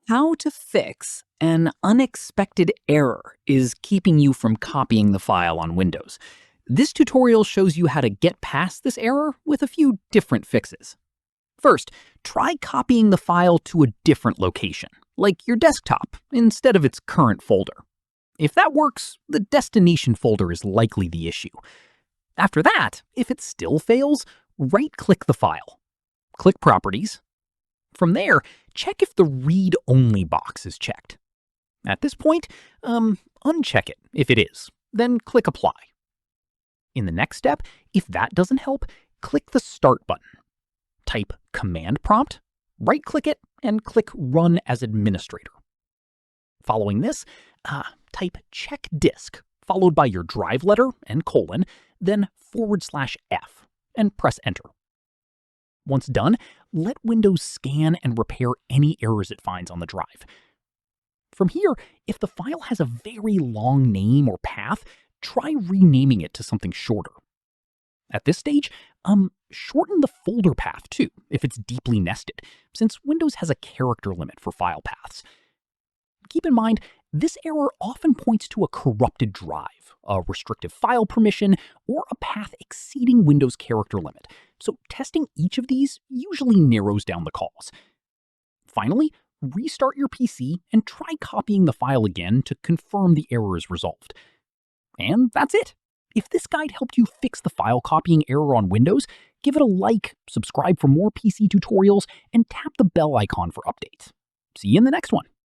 How to fix an unexpected error is keeping you from copying the file on Windows. This tutorial shows you how to get past this error with a few different fixes. First, try copying the file to a different location, like your desktop, instead of its current folder. If that works, the destination folder is likely the issue. After that, if it still fails, right-click the file. Click Properties. From there, check if the Read-Only box is checked. At this point, uncheck it if it is, then click Apply. In the next step, if that doesn't help, click the Start button. Type Command Prompt, right-click it, and click Run as Administrator. Following this, type Check Disk, followed by your drive letter and colon, then /F, and press Enter. Once done, let Windows scan and repair any errors it finds on the drive. From here, if the file has a very long name or path, try renaming it to something shorter. At this stage, shorten the folder path too, if it's deeply nested, since Windows has a character limit for file paths. Keep in mind, this error often points to a corrupted drive, a restrictive file permission, or a path exceeding Windows' character limit, so testing each of these usually narrows down the calls. Finally, restart your PC and try copying the file again to confirm the error is resolved. And that's it. If this guide helped you fix the file copying error on Windows, give it a like, subscribe for more PC tutorials, and tap the bell icon for updates. See you in the next one.